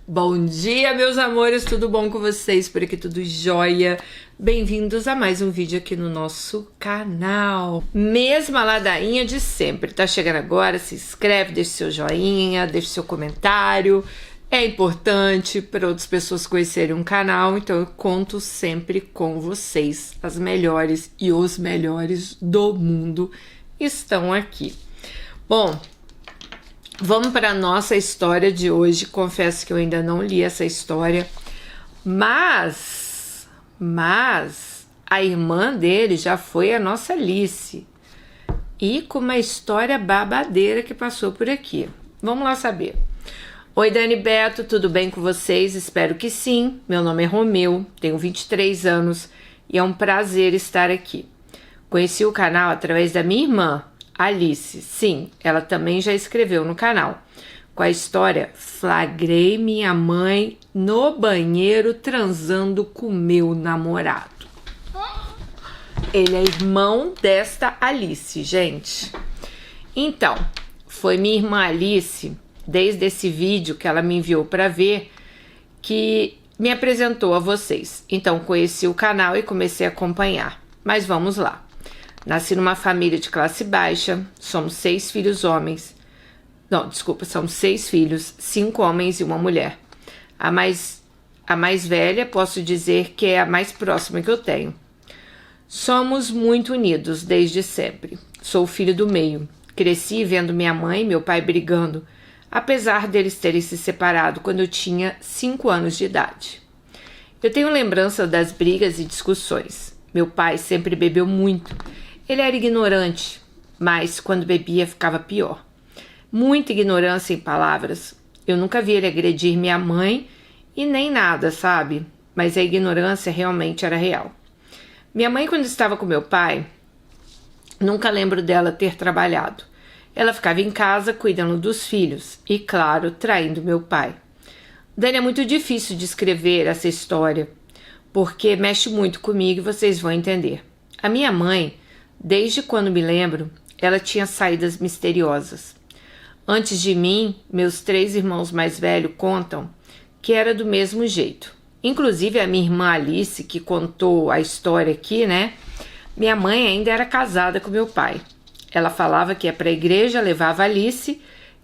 Bom dia, meus amores, tudo bom com vocês? Por aqui tudo jóia? Bem-vindos a mais um vídeo aqui no nosso canal. Mesma ladainha de sempre, tá chegando agora? Se inscreve, deixa seu joinha, deixa seu comentário. É importante para outras pessoas conhecerem um canal, então eu conto sempre com vocês. As melhores e os melhores do mundo estão aqui. Bom, vamos para a nossa história de hoje. Confesso que eu ainda não li essa história, mas a irmã dele já foi a nossa Alice, e com uma história babadeira que passou por aqui. Vamos lá saber. Oi, Dani Beto, tudo bem com vocês? Espero que sim. Meu nome é Romeu, tenho 23 anos e é um prazer estar aqui. Conheci o canal através da minha irmã, Alice. Sim, ela também já escreveu no canal, com a história Flagrei minha mãe no banheiro transando com meu namorado. Ele é irmão desta Alice, gente. Então, foi minha irmã Alice, desde esse vídeo que ela me enviou para ver, que me apresentou a vocês. Então, conheci o canal e comecei a acompanhar. Mas vamos lá. Nasci numa família de classe baixa, somos 6 filhos homens. Não, desculpa, são 6 filhos, 5 homens e uma mulher. A mais velha, posso dizer que é a mais próxima que eu tenho. Somos muito unidos desde sempre. Sou o filho do meio. Cresci vendo minha mãe e meu pai brigando, apesar deles terem se separado quando eu tinha 5 anos de idade. Eu tenho lembrança das brigas e discussões. Meu pai sempre bebeu muito. Ele era ignorante, mas quando bebia ficava pior. Muita ignorância em palavras. Eu nunca vi ele agredir minha mãe e nem nada, sabe? Mas a ignorância realmente era real. Minha mãe, quando estava com meu pai, nunca lembro dela ter trabalhado. Ela ficava em casa cuidando dos filhos e, claro, traindo meu pai. Dani, é muito difícil de escrever essa história, porque mexe muito comigo e vocês vão entender. A minha mãe, desde quando me lembro, ela tinha saídas misteriosas. Antes de mim, meus 3 irmãos mais velhos contam que era do mesmo jeito. Inclusive a minha irmã Alice, que contou a história aqui, né? Minha mãe ainda era casada com meu pai. Ela falava que ia para a igreja, levava Alice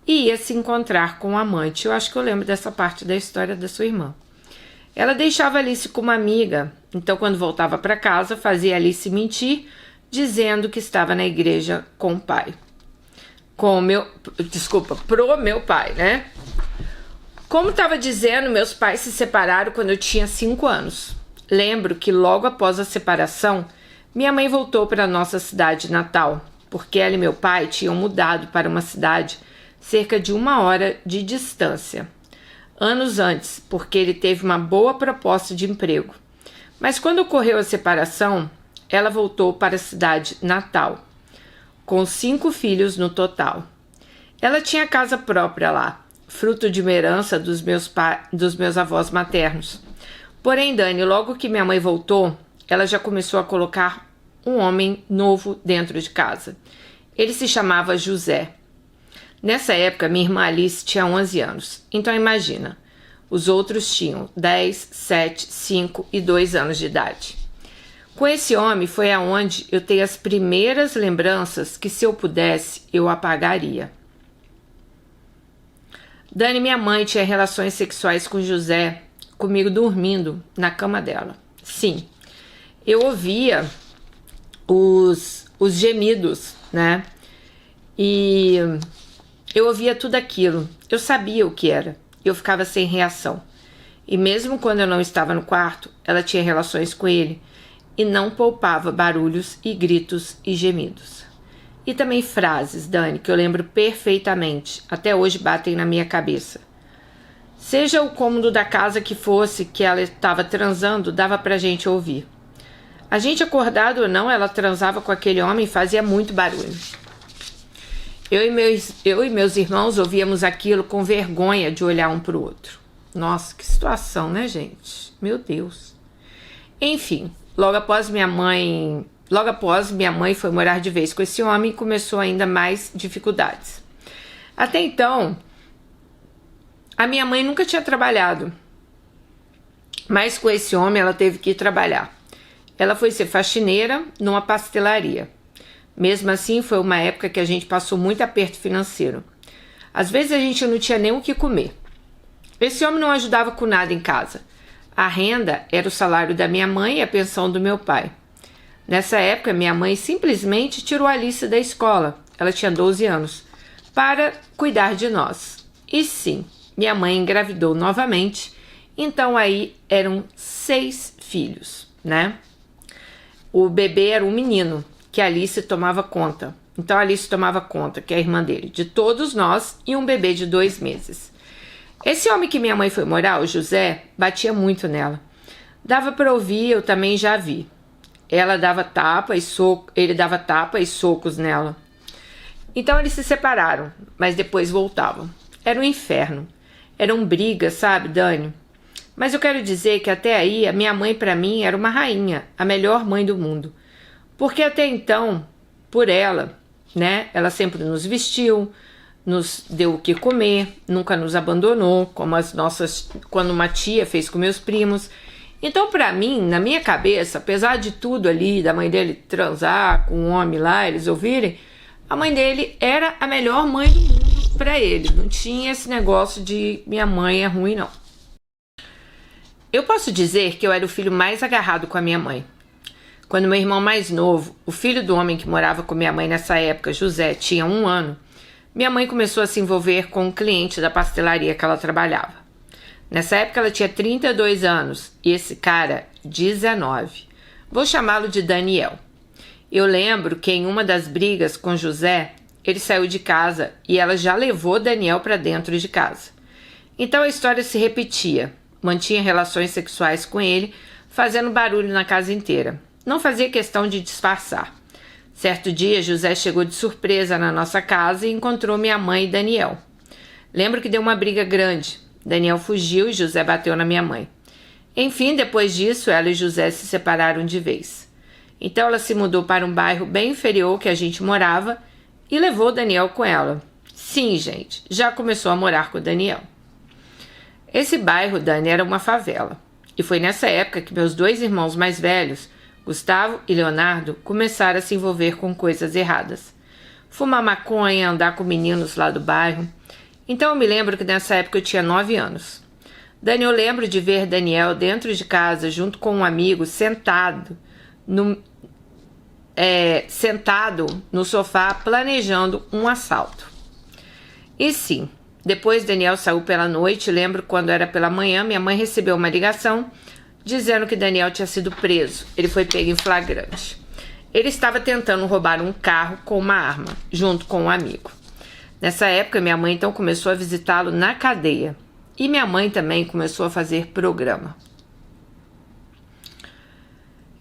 e ia se encontrar com o amante. Eu acho que eu lembro dessa parte da história da sua irmã. Ela deixava Alice com uma amiga, então quando voltava para casa fazia Alice mentir, dizendo que estava na igreja com o pai. Pro meu pai, né? Como estava dizendo, meus pais se separaram quando eu tinha 5 anos. Lembro que logo após a separação, minha mãe voltou para a nossa cidade natal, porque ela e meu pai tinham mudado para uma cidade cerca de 1 hora de distância. Anos antes, porque ele teve uma boa proposta de emprego. Mas quando ocorreu a separação, ela voltou para a cidade natal, com 5 filhos no total. Ela tinha casa própria lá, fruto de uma herança dos meus avós maternos. Porém, Dani, logo que minha mãe voltou, ela já começou a colocar um homem novo dentro de casa. Ele se chamava José. Nessa época, minha irmã Alice tinha 11 anos. Então imagina, os outros tinham 10, 7, 5 e 2 anos de idade. Com esse homem foi aonde eu tenho as primeiras lembranças que, se eu pudesse, eu apagaria. Dani, minha mãe tinha relações sexuais com José, comigo dormindo na cama dela. Sim, eu ouvia os gemidos, né? E eu ouvia tudo aquilo. Eu sabia o que era. Eu ficava sem reação. E mesmo quando eu não estava no quarto, ela tinha relações com ele e não poupava barulhos e gritos e gemidos. E também frases, Dani, que eu lembro perfeitamente. Até hoje batem na minha cabeça. Seja o cômodo da casa que fosse que ela estava transando, dava pra gente ouvir. A gente acordado ou não, ela transava com aquele homem e fazia muito barulho. Eu e meus irmãos ouvíamos aquilo com vergonha de olhar um pro outro. Nossa, que situação, né, gente? Meu Deus. Enfim, logo após minha mãe foi morar de vez com esse homem e começou ainda mais dificuldades. Até então, A minha mãe nunca tinha trabalhado, mas com esse homem ela teve que ir trabalhar. Ela foi ser faxineira numa pastelaria. Mesmo assim, foi uma época que a gente passou muito aperto financeiro. Às vezes a gente não tinha nem o que comer. Esse homem não ajudava com nada em casa. A renda era o salário da minha mãe e a pensão do meu pai. Nessa época, minha mãe simplesmente tirou a Alice da escola, ela tinha 12 anos, para cuidar de nós. E sim, minha mãe engravidou novamente, então aí eram 6 filhos, né? O bebê era um menino, que a Alice tomava conta. Então a Alice tomava conta, que é a irmã dele, de todos nós e um bebê de 2 meses. Esse homem que minha mãe foi morar, o José, batia muito nela. Dava para ouvir, eu também já vi. Ele dava tapa e socos nela. Então eles se separaram, mas depois voltavam. Era um inferno. Eram brigas, sabe, Dani? Mas eu quero dizer que até aí a minha mãe para mim era uma rainha, a melhor mãe do mundo. Porque até então, por ela, né, ela sempre nos vestiu, nos deu o que comer, nunca nos abandonou, quando uma tia fez com meus primos. Então, pra mim, na minha cabeça, apesar de tudo ali, da mãe dele transar com um homem lá, eles ouvirem, a mãe dele era a melhor mãe do mundo pra ele. Não tinha esse negócio de minha mãe é ruim, não. Eu posso dizer que eu era o filho mais agarrado com a minha mãe. Quando meu irmão mais novo, o filho do homem que morava com minha mãe nessa época, José, tinha 1 ano, minha mãe começou a se envolver com um cliente da pastelaria que ela trabalhava. Nessa época ela tinha 32 anos e esse cara 19. Vou chamá-lo de Daniel. Eu lembro que em uma das brigas com José, ele saiu de casa e ela já levou Daniel para dentro de casa. Então a história se repetia. Mantinha relações sexuais com ele, fazendo barulho na casa inteira. Não fazia questão de disfarçar. Certo dia, José chegou de surpresa na nossa casa e encontrou minha mãe e Daniel. Lembro que deu uma briga grande. Daniel fugiu e José bateu na minha mãe. Enfim, depois disso, ela e José se separaram de vez. Então ela se mudou para um bairro bem inferior que a gente morava e levou Daniel com ela. Sim, gente, já começou a morar com o Daniel. Esse bairro, Dani, era uma favela. E foi nessa época que meus 2 irmãos mais velhos, Gustavo e Leonardo, começaram a se envolver com coisas erradas. Fumar maconha, andar com meninos lá do bairro. Então eu me lembro que nessa época eu tinha 9 anos. Dani, eu lembro de ver Daniel dentro de casa, junto com um amigo, sentado no sofá, planejando um assalto. E sim, depois Daniel saiu pela noite. Lembro quando era pela manhã, minha mãe recebeu uma ligação dizendo que Daniel tinha sido preso. Ele foi pego em flagrante. Ele estava tentando roubar um carro com uma arma, junto com um amigo. Nessa época, minha mãe então começou a visitá-lo na cadeia. E minha mãe também começou a fazer programa.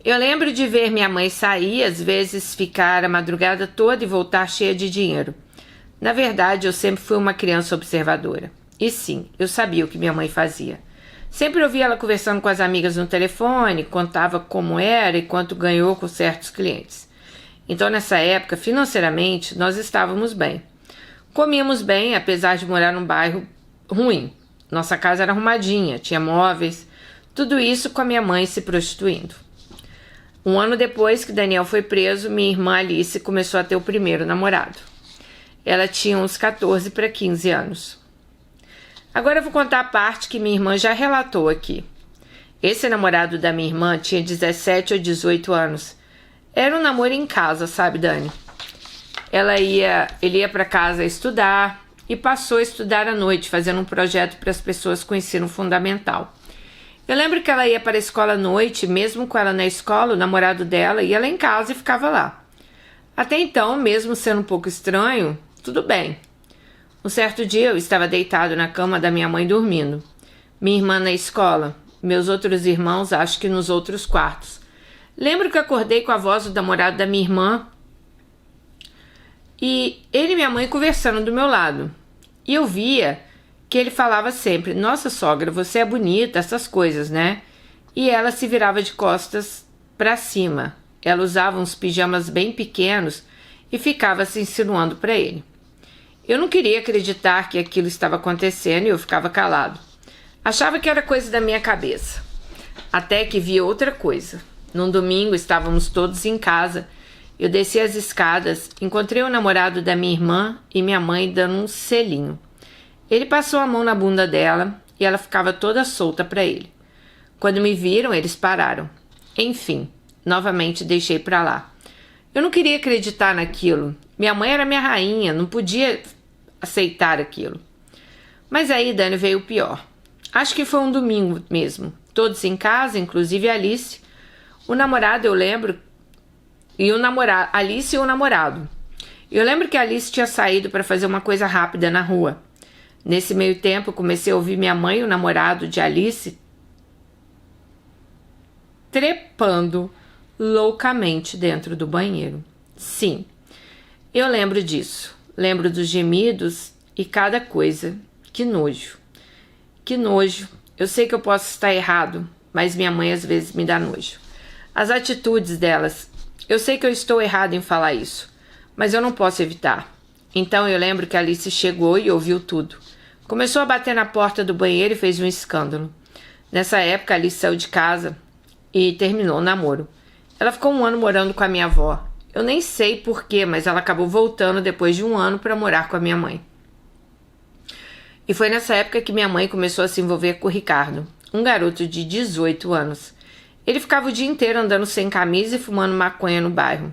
Eu lembro de ver minha mãe sair, às vezes ficar a madrugada toda e voltar cheia de dinheiro. Na verdade, eu sempre fui uma criança observadora. E sim, eu sabia o que minha mãe fazia. Sempre ouvia ela conversando com as amigas no telefone, contava como era e quanto ganhou com certos clientes. Então, nessa época, financeiramente, nós estávamos bem. Comíamos bem, apesar de morar num bairro ruim. Nossa casa era arrumadinha, tinha móveis, tudo isso com a minha mãe se prostituindo. 1 ano depois que Daniel foi preso, minha irmã Alice começou a ter o primeiro namorado. Ela tinha uns 14 para 15 anos. Agora eu vou contar a parte que minha irmã já relatou aqui. Esse namorado da minha irmã tinha 17 ou 18 anos. Era um namoro em casa, sabe, Dani? Ele ia para casa estudar e passou a estudar à noite, fazendo um projeto para as pessoas com ensino fundamental. Eu lembro que ela ia para a escola à noite, mesmo com ela na escola, o namorado dela ia lá em casa e ficava lá. Até então, mesmo sendo um pouco estranho, tudo bem. Um certo dia eu estava deitado na cama da minha mãe dormindo. Minha irmã na escola, meus outros irmãos acho que nos outros quartos. Lembro que acordei com a voz do namorado da minha irmã e ele e minha mãe conversando do meu lado. E eu via que ele falava sempre: "Nossa sogra, você é bonita", essas coisas, né? E ela se virava de costas para cima. Ela usava uns pijamas bem pequenos e ficava se insinuando para ele. Eu não queria acreditar que aquilo estava acontecendo e eu ficava calado. Achava que era coisa da minha cabeça. Até que vi outra coisa. Num domingo estávamos todos em casa. Eu desci as escadas, encontrei o namorado da minha irmã e minha mãe dando um selinho. Ele passou a mão na bunda dela e ela ficava toda solta para ele. Quando me viram, eles pararam. Enfim, novamente deixei para lá. Eu não queria acreditar naquilo. Minha mãe era minha rainha, não podia aceitar aquilo. Mas aí, Dani, veio o pior. Acho que foi um domingo mesmo. Todos em casa, inclusive a Alice. O namorado, eu lembro, Alice e o namorado. Eu lembro que a Alice tinha saído para fazer uma coisa rápida na rua. Nesse meio tempo, comecei a ouvir minha mãe e o namorado de Alice trepando loucamente dentro do banheiro. Sim, eu lembro disso. Lembro dos gemidos e cada coisa. Que nojo. Que nojo. Eu sei que eu posso estar errado, mas minha mãe às vezes me dá nojo. As atitudes delas. Eu sei que eu estou errado em falar isso, mas eu não posso evitar. Então eu lembro que a Alice chegou e ouviu tudo. Começou a bater na porta do banheiro e fez um escândalo. Nessa época, a Alice saiu de casa e terminou o namoro. Ela ficou 1 ano morando com a minha avó. Eu nem sei porquê, mas ela acabou voltando depois de 1 ano para morar com a minha mãe. E foi nessa época que minha mãe começou a se envolver com o Ricardo, um garoto de 18 anos. Ele ficava o dia inteiro andando sem camisa e fumando maconha no bairro.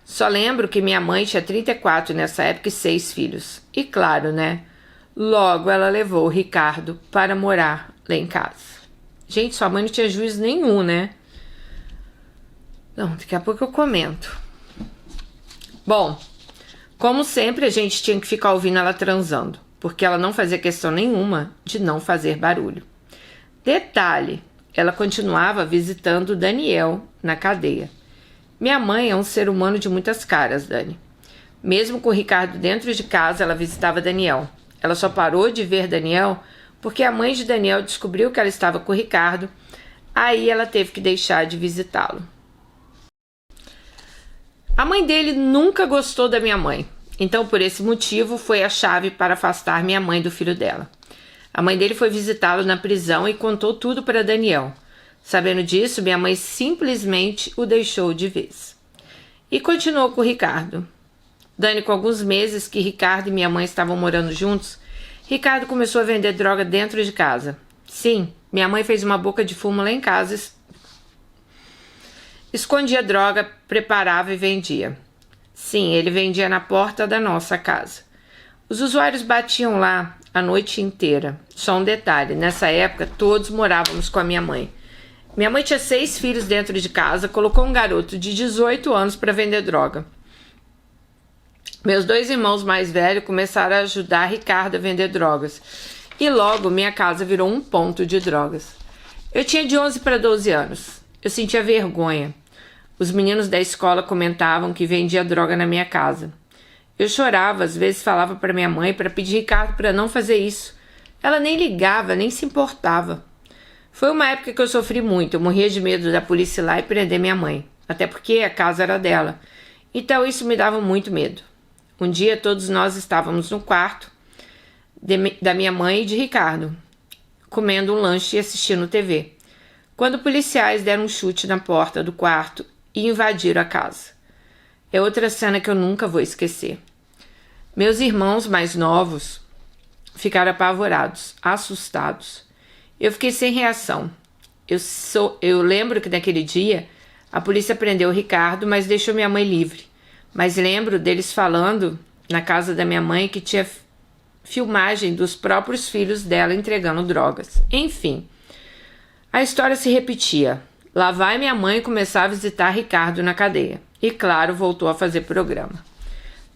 Só lembro que minha mãe tinha 34 nessa época e 6 filhos. E claro, né? Logo ela levou o Ricardo para morar lá em casa. Gente, sua mãe não tinha juízo nenhum, né? Não, daqui a pouco eu comento. Bom, como sempre, a gente tinha que ficar ouvindo ela transando, porque ela não fazia questão nenhuma de não fazer barulho. Detalhe, ela continuava visitando o Daniel na cadeia. Minha mãe é um ser humano de muitas caras, Dani. Mesmo com o Ricardo dentro de casa, ela visitava Daniel. Ela só parou de ver Daniel porque a mãe de Daniel descobriu que ela estava com o Ricardo, aí ela teve que deixar de visitá-lo. A mãe dele nunca gostou da minha mãe, então por esse motivo foi a chave para afastar minha mãe do filho dela. A mãe dele foi visitá-lo na prisão e contou tudo para Daniel. Sabendo disso, minha mãe simplesmente o deixou de vez. E continuou com o Ricardo. Dani, com alguns meses que Ricardo e minha mãe estavam morando juntos, Ricardo começou a vender droga dentro de casa. Sim, minha mãe fez uma boca de fumo lá em casa, escondia droga, preparava e vendia. Sim, ele vendia na porta da nossa casa. Os usuários batiam lá a noite inteira. Só um detalhe, nessa época todos morávamos com a minha mãe. Minha mãe tinha 6 filhos dentro de casa, colocou um garoto de 18 anos para vender droga. Meus 2 irmãos mais velhos começaram a ajudar Ricardo a vender drogas. E logo minha casa virou um ponto de drogas. Eu tinha de 11 para 12 anos. Eu sentia vergonha. Os meninos da escola comentavam que vendia droga na minha casa. Eu chorava, às vezes falava para minha mãe para pedir Ricardo para não fazer isso. Ela nem ligava, nem se importava. Foi uma época que eu sofri muito. Eu morria de medo da polícia ir lá e prender minha mãe. Até porque a casa era dela. Então isso me dava muito medo. Um dia todos nós estávamos no quarto da minha mãe e de Ricardo, comendo um lanche e assistindo TV, quando policiais deram um chute na porta do quarto e invadiram a casa. É outra cena que eu nunca vou esquecer. Meus irmãos mais novos ficaram apavorados, assustados. Eu fiquei sem reação. Eu lembro que naquele dia a polícia prendeu o Ricardo, mas deixou minha mãe livre. Mas lembro deles falando na casa da minha mãe que tinha filmagem dos próprios filhos dela entregando drogas. Enfim, a história se repetia. Lá vai minha mãe começar a visitar Ricardo na cadeia. E claro, voltou a fazer programa.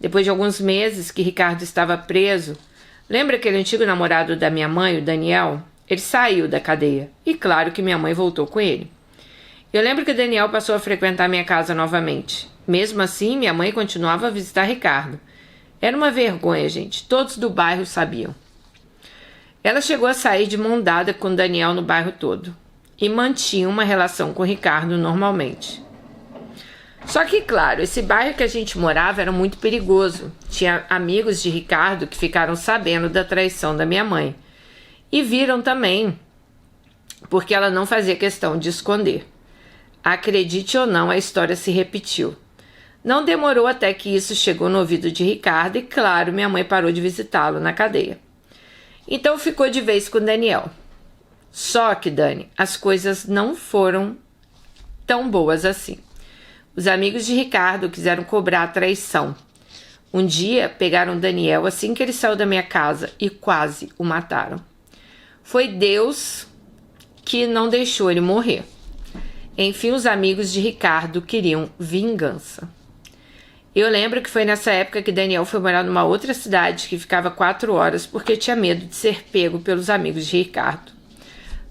Depois de alguns meses que Ricardo estava preso, lembra aquele antigo namorado da minha mãe, o Daniel? Ele saiu da cadeia. E claro que minha mãe voltou com ele. Eu lembro que o Daniel passou a frequentar minha casa novamente. Mesmo assim, minha mãe continuava a visitar Ricardo. Era uma vergonha, gente. Todos do bairro sabiam. Ela chegou a sair de mão dada com o Daniel no bairro todo. E mantinha uma relação com Ricardo normalmente. Só que, claro, esse bairro que a gente morava era muito perigoso. Tinha amigos de Ricardo que ficaram sabendo da traição da minha mãe. E viram também, porque ela não fazia questão de esconder. Acredite ou não, a história se repetiu. Não demorou até que isso chegou no ouvido de Ricardo e, claro, minha mãe parou de visitá-lo na cadeia. Então ficou de vez com Daniel. Só que, Dani, as coisas não foram tão boas assim. Os amigos de Ricardo quiseram cobrar a traição. Um dia pegaram Daniel assim que ele saiu da minha casa e quase o mataram. Foi Deus que não deixou ele morrer. Enfim, os amigos de Ricardo queriam vingança. Eu lembro que foi nessa época que Daniel foi morar numa outra cidade que ficava 4 horas porque tinha medo de ser pego pelos amigos de Ricardo.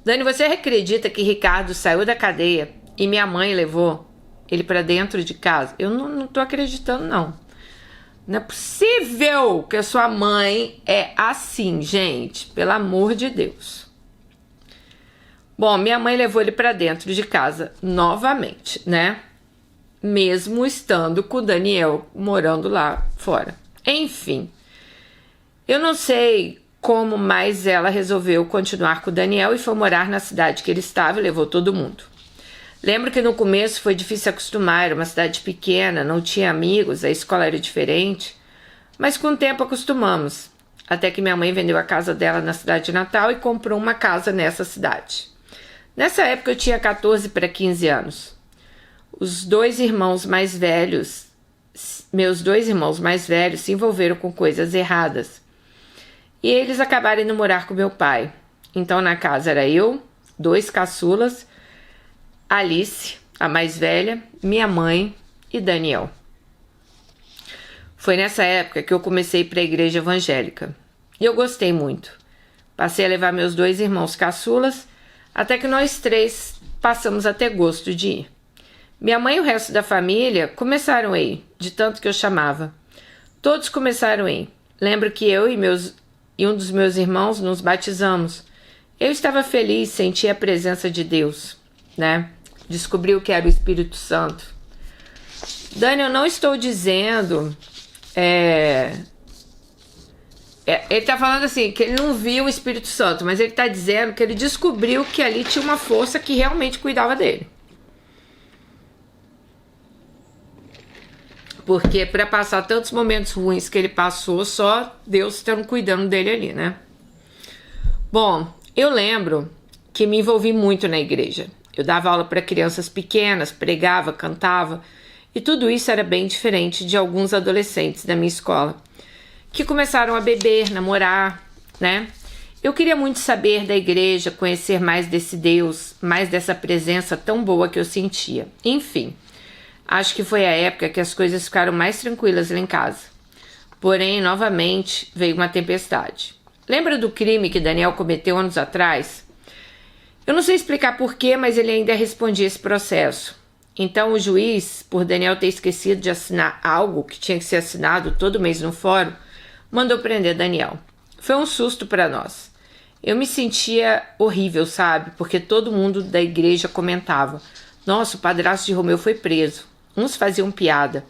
Dani, você acredita que Ricardo saiu da cadeia e minha mãe levou ele para dentro de casa? Eu não tô acreditando, não. Não é possível que a sua mãe é assim, gente. Pelo amor de Deus. Bom, minha mãe levou ele para dentro de casa novamente, né? Mesmo estando com o Daniel morando lá fora. Enfim, eu não sei como mais ela resolveu continuar com o Daniel e foi morar na cidade que ele estava e levou todo mundo. Lembro que no começo foi difícil acostumar, era uma cidade pequena, não tinha amigos, a escola era diferente, mas com o tempo acostumamos, até que minha mãe vendeu a casa dela na cidade de Natal e comprou uma casa nessa cidade. Nessa época eu tinha 14 para 15 anos. Meus dois irmãos mais velhos se envolveram com coisas erradas. E eles acabaram indo morar com meu pai. Então na casa era eu, 2 caçulas, Alice, a mais velha, minha mãe e Daniel. Foi nessa época que eu comecei a ir para a igreja evangélica. E eu gostei muito. Passei a levar meus 2 irmãos caçulas, até que nós 3 passamos a ter gosto de ir. Minha mãe e o resto da família começaram a ir, de tanto que eu chamava. Todos começaram a ir. Lembro que eu e um dos meus irmãos nos batizamos. Eu estava feliz, senti a presença de Deus, né? Descobri o que era o Espírito Santo. Dani, eu não estou dizendo... ele está falando assim, que ele não viu o Espírito Santo, mas ele está dizendo que ele descobriu que ali tinha uma força que realmente cuidava dele. Porque para passar tantos momentos ruins que ele passou, só Deus estando cuidando dele ali, né? Bom, eu lembro que me envolvi muito na igreja. Eu dava aula para crianças pequenas, pregava, cantava, e tudo isso era bem diferente de alguns adolescentes da minha escola, que começaram a beber, namorar, né? Eu queria muito saber da igreja, conhecer mais desse Deus, mais dessa presença tão boa que eu sentia. Enfim, acho que foi a época que as coisas ficaram mais tranquilas lá em casa. Porém, novamente, veio uma tempestade. Lembra do crime que Daniel cometeu anos atrás? Eu não sei explicar porquê, mas ele ainda respondia esse processo. Então o juiz, por Daniel ter esquecido de assinar algo que tinha que ser assinado todo mês no fórum, mandou prender Daniel. Foi um susto para nós. Eu me sentia horrível, sabe? Porque todo mundo da igreja comentava: nossa, o padrasto de Romeu foi preso. Uns faziam piada.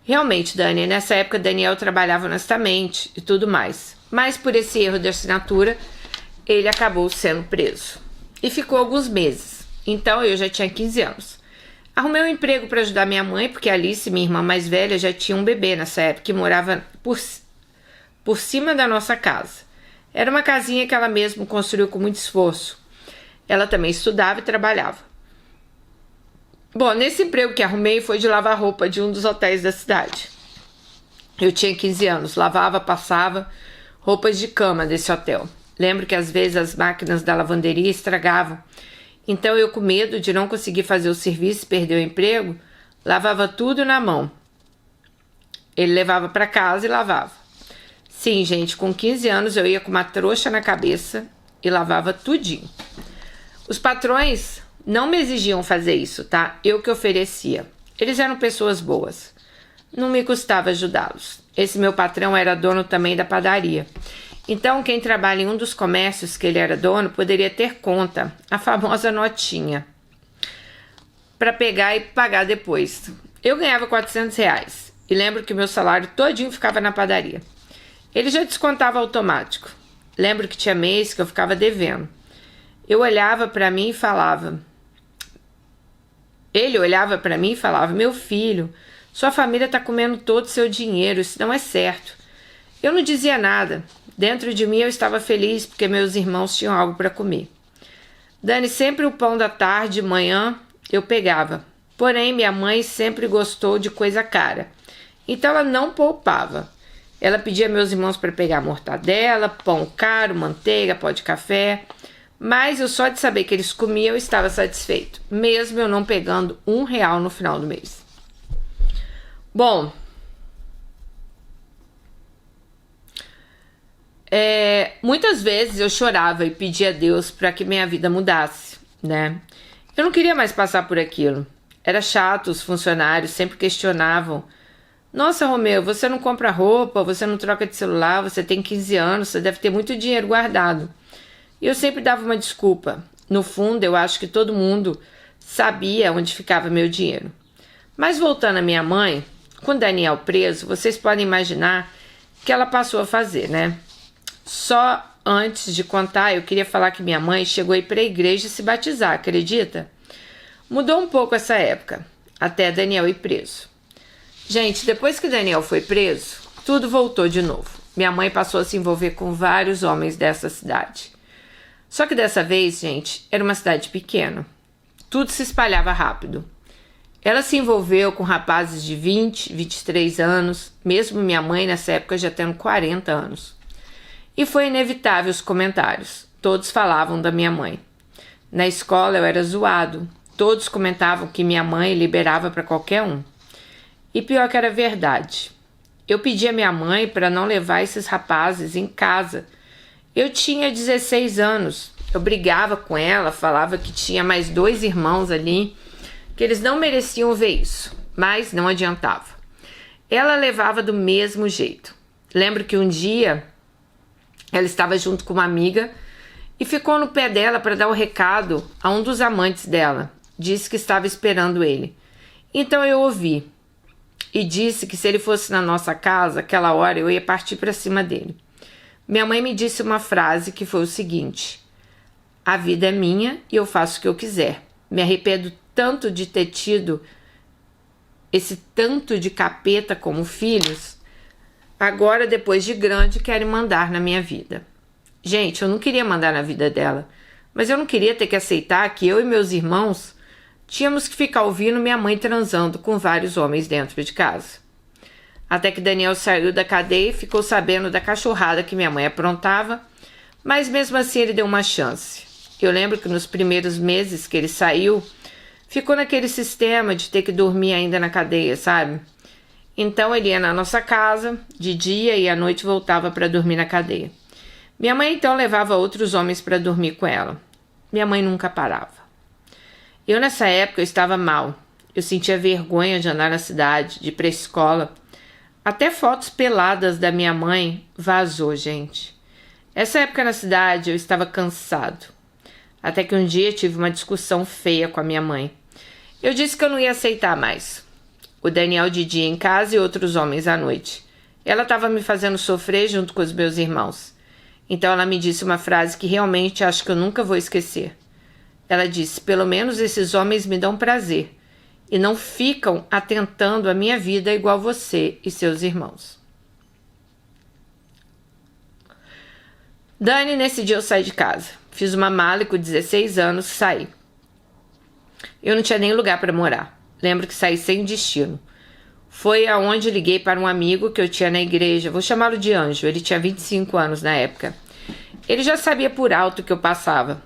Realmente, Dani, nessa época Daniel trabalhava honestamente e tudo mais. Mas por esse erro de assinatura, ele acabou sendo preso. E ficou alguns meses. Então eu já tinha 15 anos. Arrumei um emprego para ajudar minha mãe, porque a Alice, minha irmã mais velha, já tinha um bebê nessa época, que morava por cima da nossa casa. Era uma casinha que ela mesma construiu com muito esforço. Ela também estudava e trabalhava. Bom, nesse emprego que arrumei foi de lavar roupa de um dos hotéis da cidade. Eu tinha 15 anos, lavava, passava roupas de cama desse hotel. Lembro que às vezes as máquinas da lavanderia estragavam. Então eu, com medo de não conseguir fazer o serviço e perder o emprego, lavava tudo na mão. Ele levava para casa e lavava. Sim, gente, com 15 anos eu ia com uma trouxa na cabeça e lavava tudinho. Os patrões não me exigiam fazer isso, tá? Eu que oferecia. Eles eram pessoas boas. Não me custava ajudá-los. Esse meu patrão era dono também da padaria. Então, quem trabalha em um dos comércios que ele era dono poderia ter conta, a famosa notinha, para pegar e pagar depois. Eu ganhava R$ 400 e lembro que meu salário todinho ficava na padaria. Ele já descontava automático. Lembro que tinha mês que eu ficava devendo. Ele olhava para mim e falava: meu filho, sua família está comendo todo o seu dinheiro, isso não é certo. Eu não dizia nada. Dentro de mim eu estava feliz porque meus irmãos tinham algo para comer. Dani, sempre o pão da tarde, de manhã, eu pegava. Porém, minha mãe sempre gostou de coisa cara. Então ela não poupava. Ela pedia meus irmãos para pegar mortadela, pão caro, manteiga, pó de café. Mas eu só de saber que eles comiam eu estava satisfeito, mesmo eu não pegando R$ 1 no final do mês. Bom, muitas vezes eu chorava e pedia a Deus para que minha vida mudasse, né? Eu não queria mais passar por aquilo. Era chato, os funcionários sempre questionavam: nossa, Romeu, você não compra roupa, você não troca de celular, você tem 15 anos, você deve ter muito dinheiro guardado. E eu sempre dava uma desculpa. No fundo, eu acho que todo mundo sabia onde ficava meu dinheiro. Mas voltando à minha mãe, com Daniel preso, vocês podem imaginar o que ela passou a fazer, né? Só antes de contar, eu queria falar que minha mãe chegou a ir para a igreja se batizar, acredita? Mudou um pouco essa época, até Daniel ir preso. Gente, depois que Daniel foi preso, tudo voltou de novo. Minha mãe passou a se envolver com vários homens dessa cidade. Só que dessa vez, gente, era uma cidade pequena. Tudo se espalhava rápido. Ela se envolveu com rapazes de 20, 23 anos, mesmo minha mãe nessa época já tendo 40 anos. E foi inevitável os comentários. Todos falavam da minha mãe. Na escola eu era zoado. Todos comentavam que minha mãe liberava para qualquer um. E pior que era verdade. Eu pedi a minha mãe para não levar esses rapazes em casa. Eu tinha 16 anos. Eu brigava com ela, falava que tinha mais 2 irmãos ali, que eles não mereciam ver isso, mas não adiantava. Ela levava do mesmo jeito. Lembro que um dia ela estava junto com uma amiga e ficou no pé dela para dar o recado a um dos amantes dela. Disse que estava esperando ele. Então eu ouvi e disse que se ele fosse na nossa casa, aquela hora eu ia partir para cima dele. Minha mãe me disse uma frase que foi o seguinte: a vida é minha e eu faço o que eu quiser. Me arrependo tanto de ter tido esse tanto de capeta como filhos. Agora, depois de grande, querem mandar na minha vida. Gente, eu não queria mandar na vida dela, mas eu não queria ter que aceitar que eu e meus irmãos tínhamos que ficar ouvindo minha mãe transando com vários homens dentro de casa. Até que Daniel saiu da cadeia e ficou sabendo da cachorrada que minha mãe aprontava, mas mesmo assim ele deu uma chance. Eu lembro que nos primeiros meses que ele saiu, ficou naquele sistema de ter que dormir ainda na cadeia, sabe? Então ele ia na nossa casa de dia e à noite voltava para dormir na cadeia. Minha mãe então levava outros homens para dormir com ela. Minha mãe nunca parava. Eu nessa época eu estava mal. Eu sentia vergonha de andar na cidade, de ir para a escola. Até fotos peladas da minha mãe vazou, gente. Essa época na cidade eu estava cansado. Até que um dia tive uma discussão feia com a minha mãe. Eu disse que eu não ia aceitar mais. O Daniel de dia em casa e outros homens à noite. Ela estava me fazendo sofrer junto com os meus irmãos. Então ela me disse uma frase que realmente acho que eu nunca vou esquecer. Ela disse: pelo menos esses homens me dão prazer e não ficam atentando à minha vida igual você e seus irmãos. Dani, nesse dia eu saí de casa. Fiz uma mala e com 16 anos saí. Eu não tinha nem lugar para morar. Lembro que saí sem destino. Foi aonde liguei para um amigo que eu tinha na igreja. Vou chamá-lo de Anjo. Ele tinha 25 anos na época. Ele já sabia por alto que eu passava.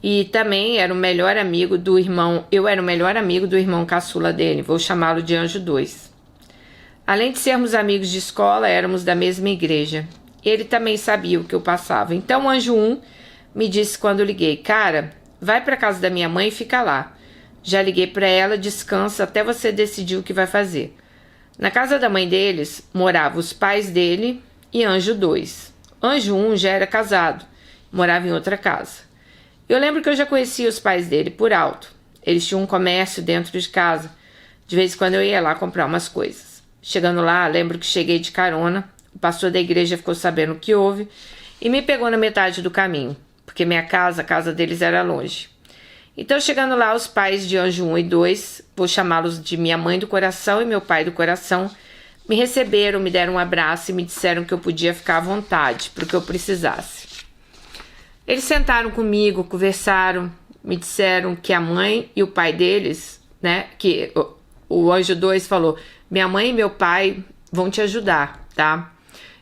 E também era o melhor amigo do irmão. Eu era o melhor amigo do irmão caçula dele. Vou chamá-lo de Anjo 2. Além de sermos amigos de escola, éramos da mesma igreja. Ele também sabia o que eu passava. Então o Anjo 1 me disse quando eu liguei: cara, vai para casa da minha mãe e fica lá. Já liguei para ela, descansa até você decidir o que vai fazer. Na casa da mãe deles moravam os pais dele e Anjo 2. Anjo 1 já era casado, morava em outra casa. Eu lembro que eu já conhecia os pais dele por alto. Eles tinham um comércio dentro de casa. De vez em quando eu ia lá comprar umas coisas. Chegando lá, lembro que cheguei de carona, o pastor da igreja ficou sabendo o que houve e me pegou na metade do caminho, porque a casa deles era longe. Então, chegando lá, os pais de Anjo 1 e 2, vou chamá-los de minha mãe do coração e meu pai do coração, me receberam, me deram um abraço e me disseram que eu podia ficar à vontade para o que eu precisasse. Eles sentaram comigo, conversaram, me disseram que a mãe e o pai deles, né, que o Anjo 2 falou, minha mãe e meu pai vão te ajudar, tá?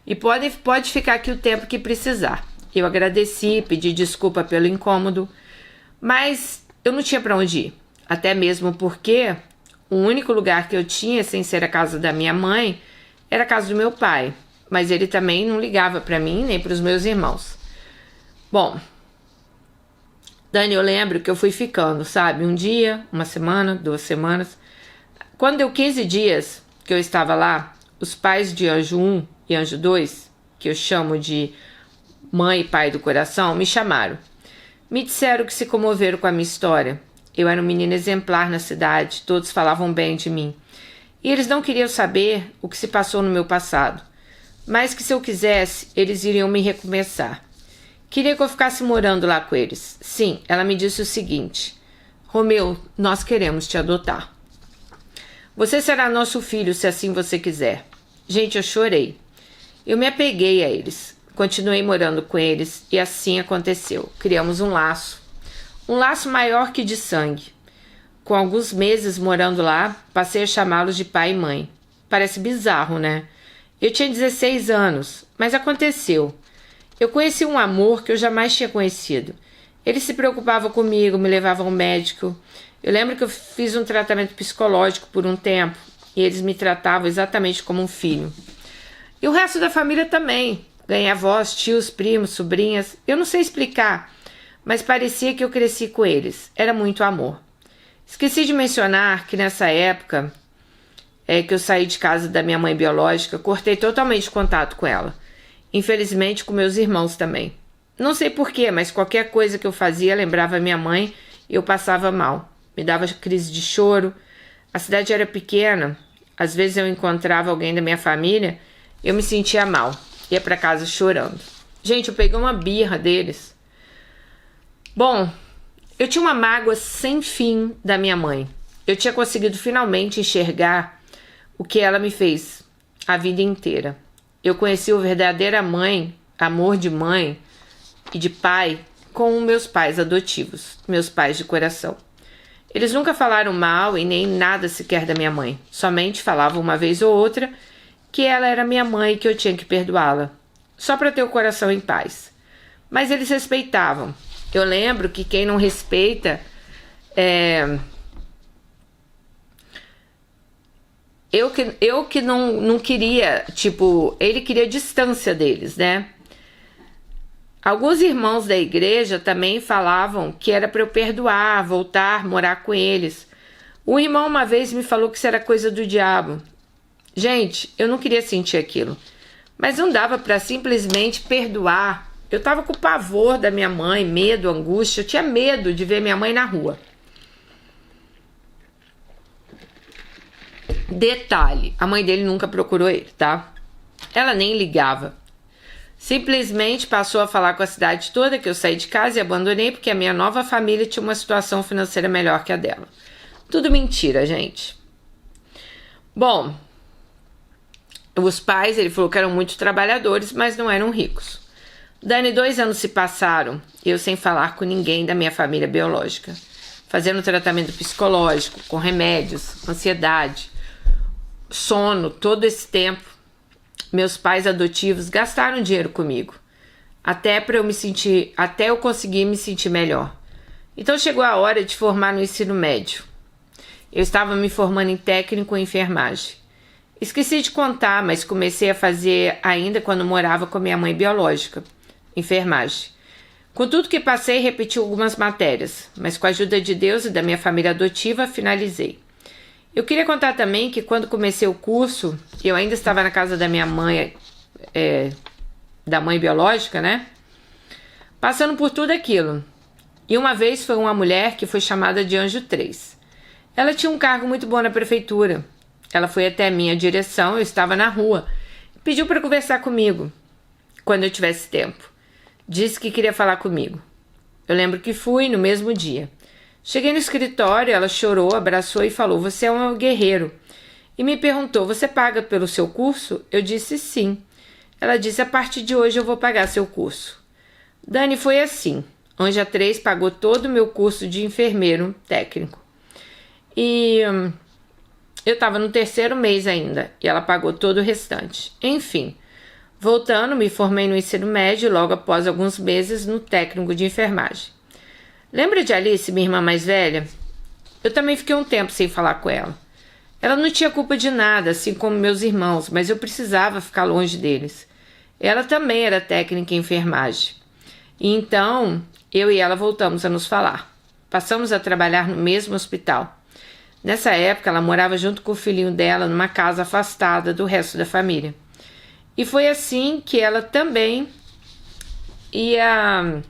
E pode ficar aqui o tempo que precisar. Eu agradeci, pedi desculpa pelo incômodo, mas eu não tinha para onde ir. Até mesmo porque o único lugar que eu tinha, sem ser a casa da minha mãe, era a casa do meu pai. Mas ele também não ligava para mim, nem para os meus irmãos. Bom, Dani, eu lembro que eu fui ficando, sabe? Um dia, uma semana, 2 semanas. Quando deu 15 dias que eu estava lá, os pais de Anjo 1 e Anjo 2, que eu chamo de mãe e pai do coração, me chamaram. Me disseram que se comoveram com a minha história. Eu era um menino exemplar na cidade, todos falavam bem de mim. E eles não queriam saber o que se passou no meu passado, mas que se eu quisesse, eles iriam me recomeçar. Queria que eu ficasse morando lá com eles. Sim, ela me disse o seguinte, Romeu, nós queremos te adotar. Você será nosso filho se assim você quiser. Gente, eu chorei. Eu me apeguei a eles. Continuei morando com eles e assim aconteceu. Criamos um laço maior que de sangue. Com alguns meses morando lá, passei a chamá-los de pai e mãe. Parece bizarro, né? Eu tinha 16 anos, mas aconteceu. Eu conheci um amor que eu jamais tinha conhecido. Eles se preocupavam comigo, me levavam ao médico. Eu lembro que eu fiz um tratamento psicológico por um tempo e eles me tratavam exatamente como um filho. E o resto da família também. Ganhei avós, tios, primos, sobrinhas. Eu não sei explicar, mas parecia que eu cresci com eles. Era muito amor. Esqueci de mencionar que nessa época que eu saí de casa da minha mãe biológica, cortei totalmente contato com ela. Infelizmente com meus irmãos também. Não sei porquê, mas qualquer coisa que eu fazia lembrava minha mãe e eu passava mal. Me dava crise de choro. A cidade era pequena. Às vezes eu encontrava alguém da minha família, eu me sentia mal. Ia para casa chorando. Gente, eu peguei uma birra deles. Bom, eu tinha uma mágoa sem fim da minha mãe. Eu tinha conseguido finalmente enxergar o que ela me fez a vida inteira. Eu conheci o verdadeiro amor de mãe e de pai com meus pais adotivos, meus pais de coração. Eles nunca falaram mal e nem nada sequer da minha mãe. Somente falavam uma vez ou outra que ela era minha mãe e que eu tinha que perdoá-la, só para ter o coração em paz. Mas eles respeitavam. Eu lembro que quem não respeita eu que não queria, tipo, ele queria distância deles, né? Alguns irmãos da igreja também falavam que era para eu perdoar, voltar, morar com eles. Um irmão uma vez me falou que isso era coisa do diabo. Gente, eu não queria sentir aquilo, mas não dava para simplesmente perdoar. Eu estava com pavor da minha mãe, medo, angústia. Eu tinha medo de ver minha mãe na rua. Detalhe, a mãe dele nunca procurou ele, tá? Ela nem ligava. Simplesmente passou a falar com a cidade toda que eu saí de casa e abandonei porque a minha nova família tinha uma situação financeira melhor que a dela. Tudo mentira, gente. Bom, os pais, ele falou que eram muito trabalhadores, mas não eram ricos. Dani, 2 anos se passaram, eu sem falar com ninguém da minha família biológica, fazendo tratamento psicológico, com remédios, ansiedade, sono, todo esse tempo. Meus pais adotivos gastaram dinheiro comigo, até eu conseguir me sentir melhor. Então chegou a hora de formar no ensino médio. Eu estava me formando em técnico em enfermagem. Esqueci de contar, mas comecei a fazer ainda quando morava com minha mãe biológica, enfermagem. Com tudo que passei, repeti algumas matérias, mas com a ajuda de Deus e da minha família adotiva, finalizei. Eu queria contar também que quando comecei o curso, eu ainda estava na casa da minha mãe, da mãe biológica, né? Passando por tudo aquilo. E uma vez foi uma mulher que foi chamada de Anjo 3. Ela tinha um cargo muito bom na prefeitura. Ela foi até a minha direção, eu estava na rua. Pediu para conversar comigo, quando eu tivesse tempo. Disse que queria falar comigo. Eu lembro que fui no mesmo dia. Cheguei no escritório, ela chorou, abraçou e falou: "Você é um guerreiro." E me perguntou: "Você paga pelo seu curso?" Eu disse sim. Ela disse: "A partir de hoje eu vou pagar seu curso." Dani, foi assim. Anja 3 pagou todo o meu curso de enfermeiro técnico. E eu estava no 3º mês ainda, e ela pagou todo o restante. Enfim, voltando, me formei no ensino médio e logo após alguns meses no técnico de enfermagem. Lembra de Alice, minha irmã mais velha? Eu também fiquei um tempo sem falar com ela. Ela não tinha culpa de nada, assim como meus irmãos, mas eu precisava ficar longe deles. Ela também era técnica em enfermagem. E então, eu e ela voltamos a nos falar. Passamos a trabalhar no mesmo hospital. Nessa época, ela morava junto com o filhinho dela numa casa afastada do resto da família. E foi assim que ela também ia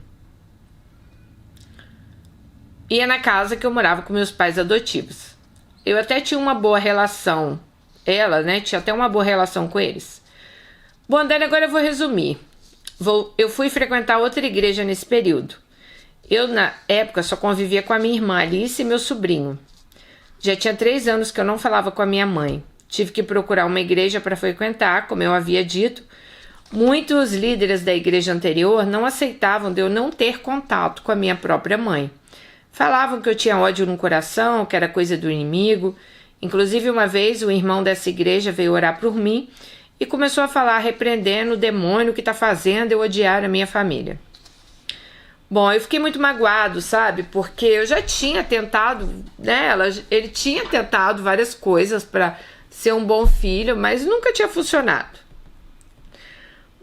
na casa que eu morava com meus pais adotivos. Eu até tinha uma boa relação. Ela, né, tinha até uma boa relação com eles. Bom, Dani, agora eu vou resumir. Eu fui frequentar outra igreja nesse período. Eu, na época, só convivia com a minha irmã Alice e meu sobrinho. Já tinha 3 anos que eu não falava com a minha mãe. Tive que procurar uma igreja para frequentar, como eu havia dito. Muitos líderes da igreja anterior não aceitavam de eu não ter contato com a minha própria mãe. Falavam que eu tinha ódio no coração, que era coisa do inimigo. Inclusive, uma vez, o irmão dessa igreja veio orar por mim e começou a falar repreendendo o demônio que está fazendo eu odiar a minha família. Bom, eu fiquei muito magoado, sabe? Porque eu já tinha tentado, né? Ele tinha tentado várias coisas para ser um bom filho, mas nunca tinha funcionado.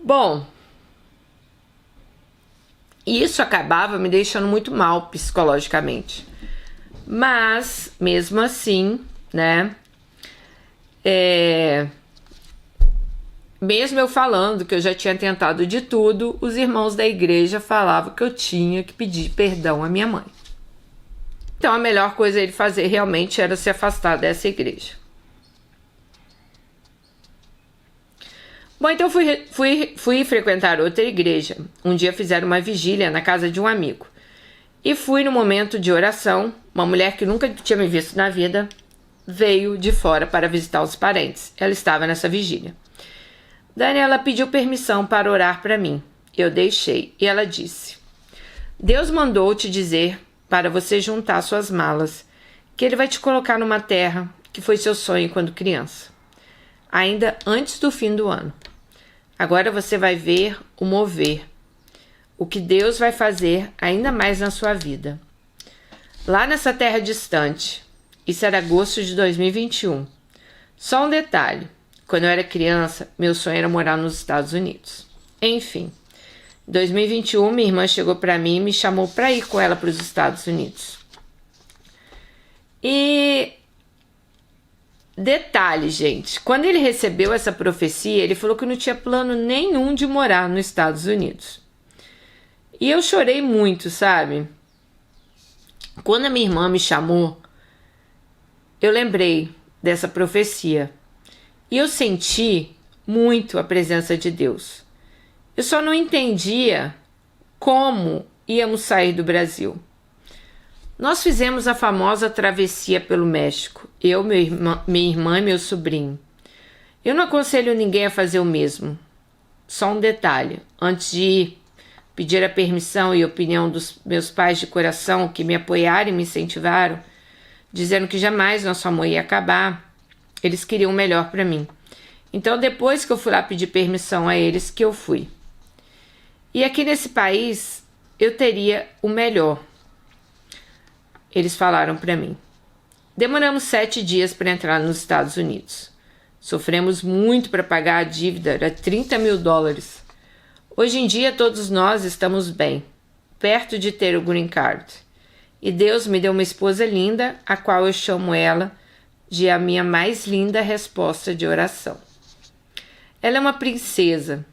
Bom, isso acabava me deixando muito mal psicologicamente. Mas, mesmo assim, né? Mesmo eu falando que eu já tinha tentado de tudo, os irmãos da igreja falavam que eu tinha que pedir perdão à minha mãe. Então a melhor coisa a ele fazer realmente era se afastar dessa igreja. Bom, então fui frequentar outra igreja. Um dia fizeram uma vigília na casa de um amigo. E fui no momento de oração. Uma mulher que nunca tinha me visto na vida veio de fora para visitar os parentes. Ela estava nessa vigília. Daniela pediu permissão para orar para mim. Eu deixei e ela disse: "Deus mandou te dizer para você juntar suas malas, que Ele vai te colocar numa terra que foi seu sonho quando criança, ainda antes do fim do ano. Agora você vai ver o mover, o que Deus vai fazer ainda mais na sua vida. Lá nessa terra distante, isso era agosto de 2021. Só um detalhe. Quando eu era criança, meu sonho era morar nos Estados Unidos. Enfim, em 2021, minha irmã chegou para mim e me chamou para ir com ela para os Estados Unidos. E detalhe, gente, quando ele recebeu essa profecia, ele falou que não tinha plano nenhum de morar nos Estados Unidos. E eu chorei muito, sabe? Quando a minha irmã me chamou, eu lembrei dessa profecia. E eu senti muito a presença de Deus. Eu só não entendia como íamos sair do Brasil. Nós fizemos a famosa travessia pelo México. Eu, minha irmã e meu sobrinho. Eu não aconselho ninguém a fazer o mesmo. Só um detalhe. Antes de ir, pedir a permissão e opinião dos meus pais de coração que me apoiaram e me incentivaram, dizendo que jamais nosso amor ia acabar. Eles queriam o melhor para mim. Então, depois que eu fui lá pedir permissão a eles, que eu fui. E aqui nesse país, eu teria o melhor. Eles falaram para mim. Demoramos 7 dias para entrar nos Estados Unidos. Sofremos muito para pagar a dívida, era $30 mil. Hoje em dia, todos nós estamos bem, perto de ter o green card. E Deus me deu uma esposa linda, a qual eu chamo ela de a minha mais linda resposta de oração. Ela é uma princesa.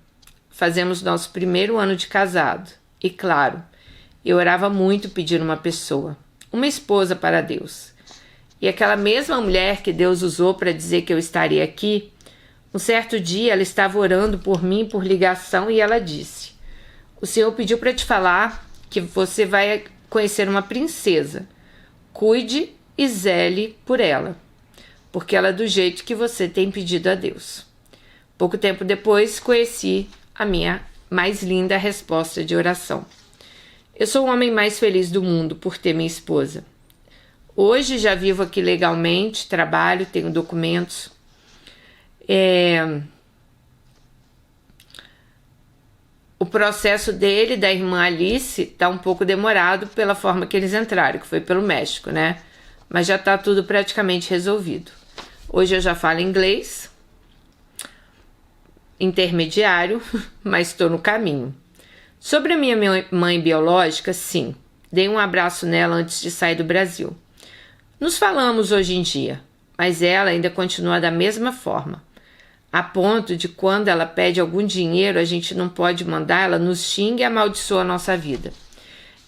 Fazemos nosso 1º ano de casado. E claro, eu orava muito pedindo uma pessoa, uma esposa para Deus. E aquela mesma mulher que Deus usou para dizer que eu estaria aqui, um certo dia ela estava orando por mim por ligação e ela disse: o Senhor pediu para te falar que você vai conhecer uma princesa. Cuide e zele por ela, porque ela é do jeito que você tem pedido a Deus. Pouco tempo depois, conheci a minha mais linda resposta de oração. Eu sou o homem mais feliz do mundo por ter minha esposa. Hoje já vivo aqui legalmente, trabalho, tenho documentos. O processo dele, da irmã Alice, está um pouco demorado pela forma que eles entraram, que foi pelo México, né? Mas já está tudo praticamente resolvido. Hoje eu já falo inglês, intermediário, mas estou no caminho. Sobre a minha mãe biológica, sim, dei um abraço nela antes de sair do Brasil. Nos falamos hoje em dia, mas ela ainda continua da mesma forma. A ponto de quando ela pede algum dinheiro, a gente não pode mandar, ela nos xinga e amaldiçoa a nossa vida.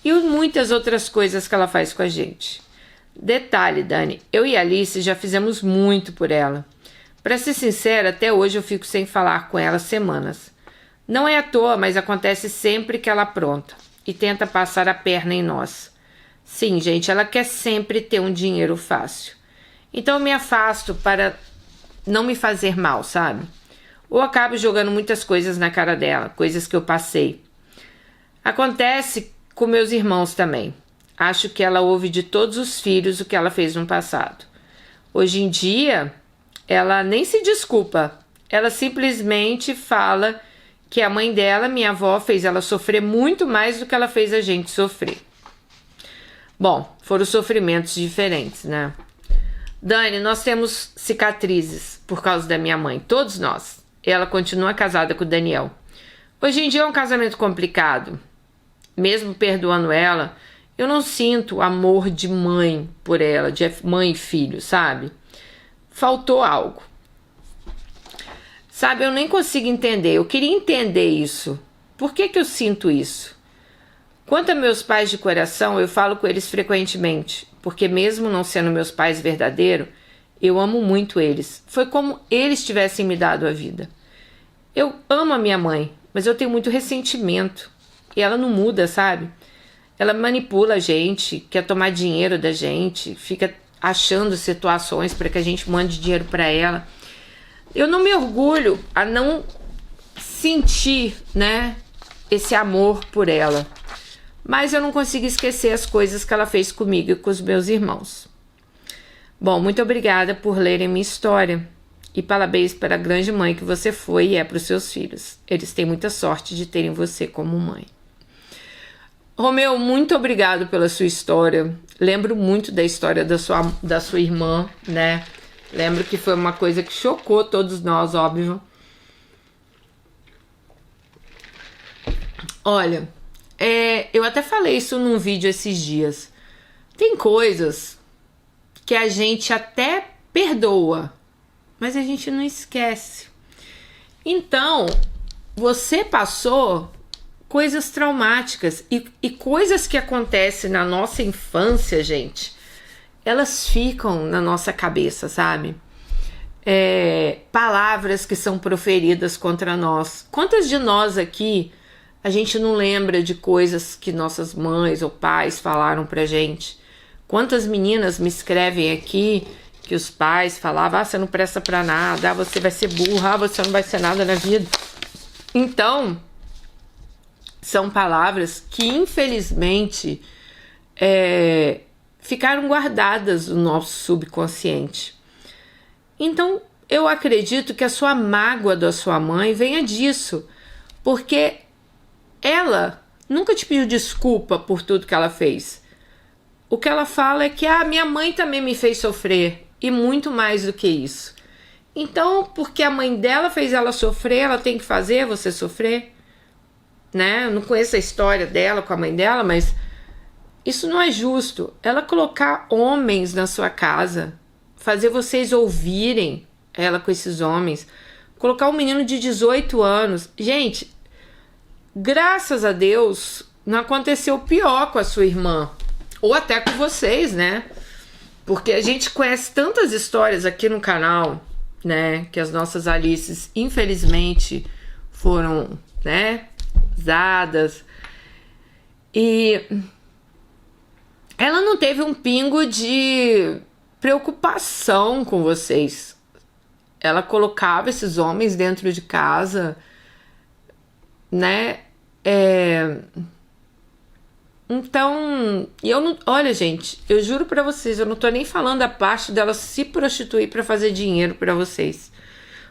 E muitas outras coisas que ela faz com a gente. Detalhe, Dani, eu e Alice já fizemos muito por ela. Para ser sincera, até hoje eu fico sem falar com ela semanas. Não é à toa, mas acontece sempre que ela apronta e tenta passar a perna em nós. Sim, gente, ela quer sempre ter um dinheiro fácil. Então eu me afasto para não me fazer mal, sabe? Ou acabo jogando muitas coisas na cara dela, coisas que eu passei. Acontece com meus irmãos também. Acho que ela ouve de todos os filhos o que ela fez no passado. Hoje em dia, ela nem se desculpa. Ela simplesmente fala que a mãe dela, minha avó, fez ela sofrer muito mais do que ela fez a gente sofrer. Bom, foram sofrimentos diferentes, né? Dani, nós temos cicatrizes por causa da minha mãe, todos nós. Ela continua casada com o Daniel. Hoje em dia é um casamento complicado. Mesmo perdoando ela, eu não sinto amor de mãe por ela, de mãe e filho, sabe? Faltou algo. Sabe, eu nem consigo entender. Eu queria entender isso. Por que eu sinto isso? Quanto a meus pais de coração, eu falo com eles frequentemente, porque mesmo não sendo meus pais verdadeiros, eu amo muito eles. Foi como eles tivessem me dado a vida. Eu amo a minha mãe, mas eu tenho muito ressentimento. E ela não muda, sabe? Ela manipula a gente, quer tomar dinheiro da gente, fica achando situações para que a gente mande dinheiro para ela. Eu não me orgulho a não sentir, né, esse amor por ela. Mas eu não consigo esquecer as coisas que ela fez comigo e com os meus irmãos. Bom, muito obrigada por lerem minha história. E parabéns para a grande mãe que você foi e é para os seus filhos. Eles têm muita sorte de terem você como mãe. Romeu, muito obrigado pela sua história. Lembro muito da história da sua irmã, né? Lembro que foi uma coisa que chocou todos nós, óbvio. Olha, eu até falei isso num vídeo esses dias. Tem coisas que a gente até perdoa, mas a gente não esquece. Então, você passou coisas traumáticas e coisas que acontecem na nossa infância, gente, elas ficam na nossa cabeça, sabe? Palavras que são proferidas contra nós. Quantas de nós aqui a gente não lembra de coisas que nossas mães ou pais falaram pra gente? Quantas meninas me escrevem aqui que os pais falavam: você não presta pra nada, você vai ser burra, você não vai ser nada na vida. Então, são palavras que infelizmente ficaram guardadas no nosso subconsciente. Então, eu acredito que a sua mágoa da sua mãe venha disso, porque ela nunca te pediu desculpa por tudo que ela fez. O que ela fala é que minha mãe também me fez sofrer, e muito mais do que isso. Então, porque a mãe dela fez ela sofrer, ela tem que fazer você sofrer, né? Eu não conheço a história dela com a mãe dela, mas isso não é justo. Ela colocar homens na sua casa, fazer vocês ouvirem ela com esses homens, colocar um menino de 18 anos. Gente, graças a Deus, não aconteceu pior com a sua irmã, ou até com vocês, né? Porque a gente conhece tantas histórias aqui no canal, né? Que as nossas Alices, infelizmente, foram, né? Usadas. E ela não teve um pingo de preocupação com vocês. Ela colocava esses homens dentro de casa, né? Então, eu não, olha, gente, eu juro pra vocês, eu não tô nem falando a parte dela se prostituir pra fazer dinheiro pra vocês.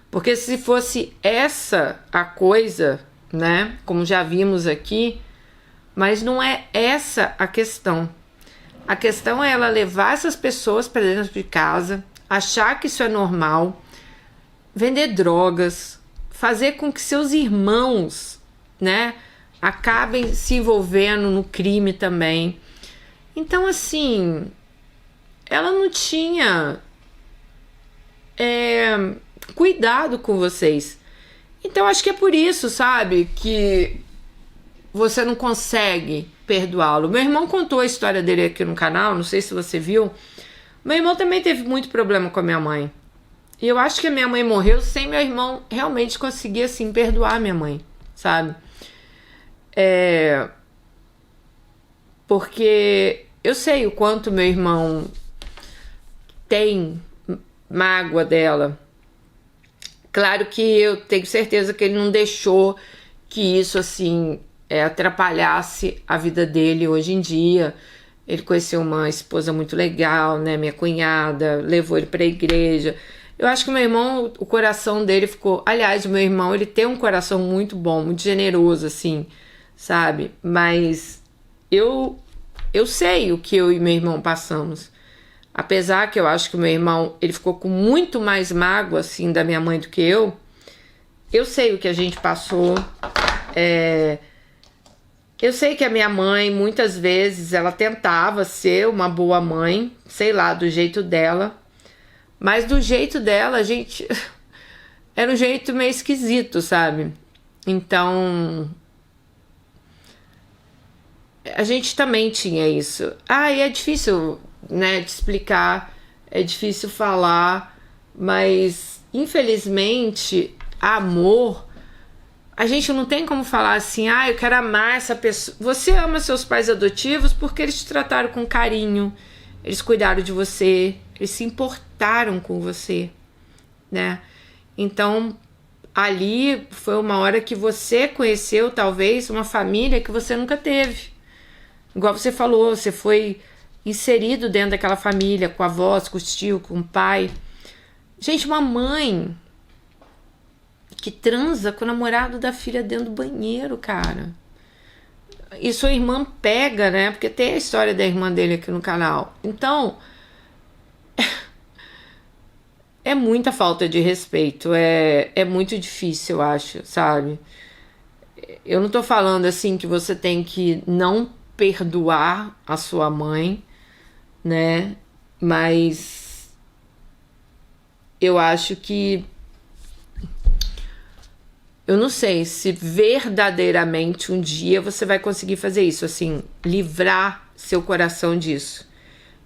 Porque se fosse essa a coisa, né, como já vimos aqui, mas não é essa a questão. A questão é ela levar essas pessoas pra dentro de casa, achar que isso é normal, vender drogas, fazer com que seus irmãos, né, acabem se envolvendo no crime também. Então, assim, ela não tinha cuidado com vocês. Então, acho que é por isso, sabe, que você não consegue perdoá-lo. Meu irmão contou a história dele aqui no canal, não sei se você viu. Meu irmão também teve muito problema com a minha mãe. E eu acho que a minha mãe morreu sem meu irmão realmente conseguir, assim, perdoar a minha mãe, sabe? Porque eu sei o quanto meu irmão tem mágoa dela. Claro que eu tenho certeza que ele não deixou que isso, assim, atrapalhasse a vida dele hoje em dia. Ele conheceu uma esposa muito legal, né? Minha cunhada, levou ele pra igreja. Eu acho que meu irmão, o coração dele ficou... Aliás, o meu irmão, ele tem um coração muito bom, muito generoso, assim, sabe? Mas eu sei o que eu e meu irmão passamos. Apesar que eu acho que o meu irmão, ele ficou com muito mais mágoa, assim, da minha mãe do que eu sei o que a gente passou. Eu sei que a minha mãe, muitas vezes, ela tentava ser uma boa mãe, sei lá, do jeito dela. Mas do jeito dela, gente, era um jeito meio esquisito, sabe? Então, a gente também tinha isso. E é difícil, né, de explicar, é difícil falar, mas, infelizmente, amor, a gente não tem como falar assim, eu quero amar essa pessoa. Você ama seus pais adotivos porque eles te trataram com carinho, eles cuidaram de você, eles se importaram com você, né? Então, ali foi uma hora que você conheceu, talvez, uma família que você nunca teve. Igual você falou, você foi inserido dentro daquela família, com avós, com os tios, com o pai. Gente, uma mãe que transa com o namorado da filha dentro do banheiro, cara. E sua irmã pega, né? Porque tem a história da irmã dele aqui no canal. Então, é muita falta de respeito. É muito difícil, eu acho, sabe? Eu não tô falando assim que você tem que não perdoar a sua mãe, né? Mas eu acho que... Eu não sei se verdadeiramente um dia você vai conseguir fazer isso, assim, livrar seu coração disso.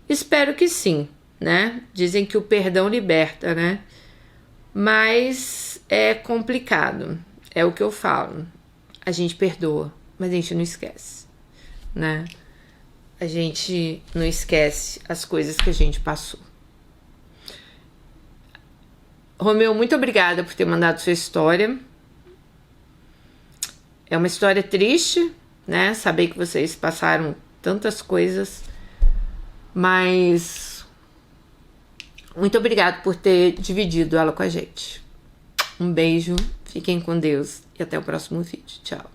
Espero que sim, né? Dizem que o perdão liberta, né? Mas é complicado, é o que eu falo. A gente perdoa, mas a gente não esquece, né? A gente não esquece as coisas que a gente passou. Romeu, muito obrigada por ter mandado sua história. É uma história triste, né? Saber que vocês passaram tantas coisas, mas muito obrigado por ter dividido ela com a gente. Um beijo, fiquem com Deus e até o próximo vídeo. Tchau.